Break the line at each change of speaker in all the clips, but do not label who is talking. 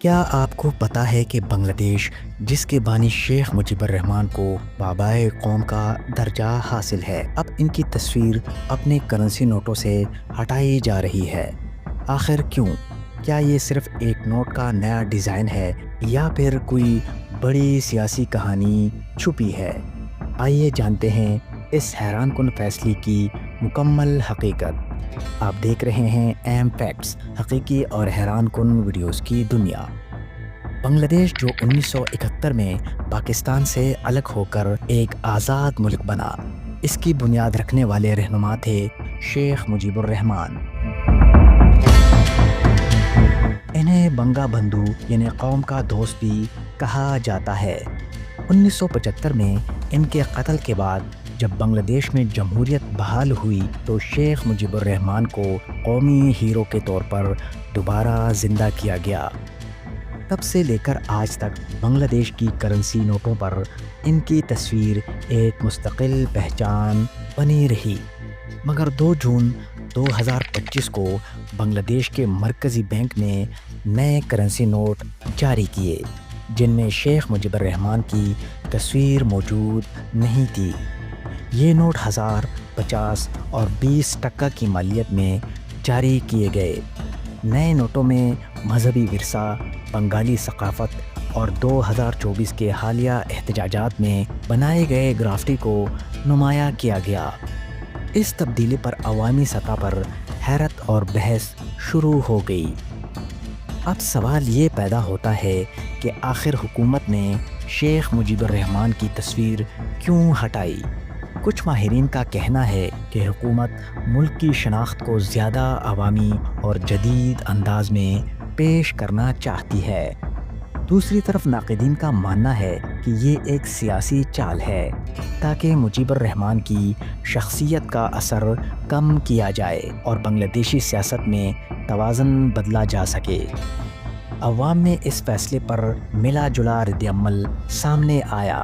کیا آپ کو پتہ ہے کہ بنگلہ دیش جس کے بانی شیخ مجیب الرحمان کو بابائے قوم کا درجہ حاصل ہے، اب ان کی تصویر اپنے کرنسی نوٹوں سے ہٹائی جا رہی ہے؟ آخر کیوں؟ کیا یہ صرف ایک نوٹ کا نیا ڈیزائن ہے یا پھر کوئی بڑی سیاسی کہانی چھپی ہے؟ آئیے جانتے ہیں اس حیران کن فیصلے کی مکمل حقیقت۔ آپ دیکھ رہے ہیں اہم فیکٹس، حقیقی اور حیران کن ویڈیوز کی دنیا۔ بنگلہ دیش جو 1971 میں پاکستان سے الگ ہو کر ایک آزاد ملک بنا، اس کی بنیاد رکھنے والے رہنما تھے شیخ مجیب الرحمان۔ انہیں بنگا بندھو یعنی قوم کا دوست بھی کہا جاتا ہے۔ 1975 میں ان کے قتل کے بعد جب بنگلہ دیش میں جمہوریت بحال ہوئی تو شیخ مجیب الرحمان کو قومی ہیرو کے طور پر دوبارہ زندہ کیا گیا۔ تب سے لے کر آج تک بنگلہ دیش کی کرنسی نوٹوں پر ان کی تصویر ایک مستقل پہچان بنی رہی۔ مگر 2 جون 2025 کو بنگلہ دیش کے مرکزی بینک نے نئے کرنسی نوٹ جاری کیے جن میں شیخ مجیب الرحمان کی تصویر موجود نہیں تھی۔ یہ نوٹ 1000، 50 اور 20 ٹکا کی مالیت میں جاری کیے گئے۔ نئے نوٹوں میں مذہبی ورثہ، بنگالی ثقافت اور 2024 کے حالیہ احتجاجات میں بنائے گئے گرافٹی کو نمایاں کیا گیا۔ اس تبدیلی پر عوامی سطح پر حیرت اور بحث شروع ہو گئی۔ اب سوال یہ پیدا ہوتا ہے کہ آخر حکومت نے شیخ مجیب الرحمان کی تصویر کیوں ہٹائی؟ کچھ ماہرین کا کہنا ہے کہ حکومت ملک کی شناخت کو زیادہ عوامی اور جدید انداز میں پیش کرنا چاہتی ہے۔ دوسری طرف ناقدین کا ماننا ہے کہ یہ ایک سیاسی چال ہے تاکہ مجیب الرحمان کی شخصیت کا اثر کم کیا جائے اور بنگلہ دیشی سیاست میں توازن بدلا جا سکے۔ عوام میں اس فیصلے پر ملا جلا رد عمل سامنے آیا۔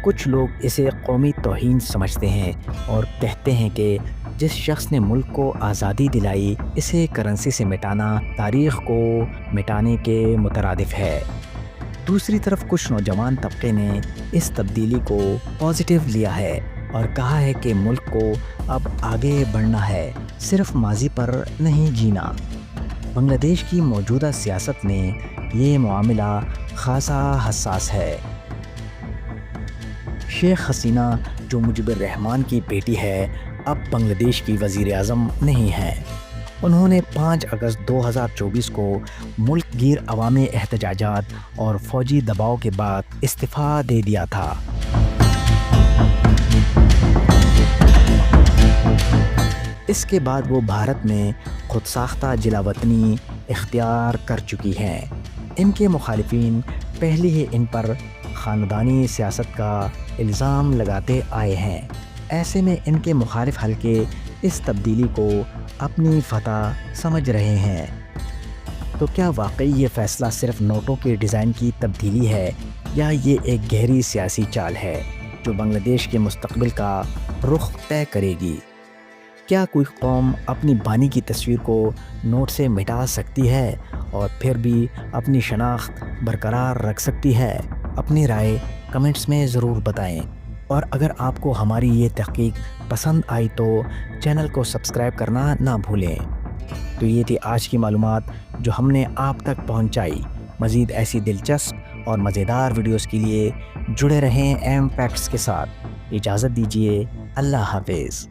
کچھ لوگ اسے قومی توہین سمجھتے ہیں اور کہتے ہیں کہ جس شخص نے ملک کو آزادی دلائی اسے کرنسی سے مٹانا تاریخ کو مٹانے کے مترادف ہے۔ دوسری طرف کچھ نوجوان طبقے نے اس تبدیلی کو پازیٹیو لیا ہے اور کہا ہے کہ ملک کو اب آگے بڑھنا ہے، صرف ماضی پر نہیں جینا۔ بنگلہ دیش کی موجودہ سیاست میں یہ معاملہ خاصا حساس ہے۔ شیخ حسینہ جو مجیب الرحمان کی بیٹی ہے، اب بنگلہ دیش کی وزیر اعظم نہیں ہیں۔ انہوں نے 5 اگست 2024 کو ملک گیر عوامی احتجاجات اور فوجی دباؤ کے بعد استعفیٰ دے دیا تھا۔ اس کے بعد وہ بھارت میں خود ساختہ جلا وطنی اختیار کر چکی ہیں۔ ان کے مخالفین پہلے ہی ان پر خاندانی سیاست کا الزام لگاتے آئے ہیں۔ ایسے میں ان کے مخالف حلقے اس تبدیلی کو اپنی فتح سمجھ رہے ہیں۔ تو کیا واقعی یہ فیصلہ صرف نوٹوں کے ڈیزائن کی تبدیلی ہے یا یہ ایک گہری سیاسی چال ہے جو بنگلہ دیش کے مستقبل کا رخ طے کرے گی؟ کیا کوئی قوم اپنی بانی کی تصویر کو نوٹ سے مٹا سکتی ہے اور پھر بھی اپنی شناخت برقرار رکھ سکتی ہے؟ اپنی رائے کمنٹس میں ضرور بتائیں، اور اگر آپ کو ہماری یہ تحقیق پسند آئی تو چینل کو سبسکرائب کرنا نہ بھولیں۔ تو یہ تھی آج کی معلومات جو ہم نے آپ تک پہنچائی۔ مزید ایسی دلچسپ اور مزیدار ویڈیوز کے لیے جڑے رہیں اہم فیکٹس کے ساتھ۔ اجازت دیجیے، اللہ حافظ۔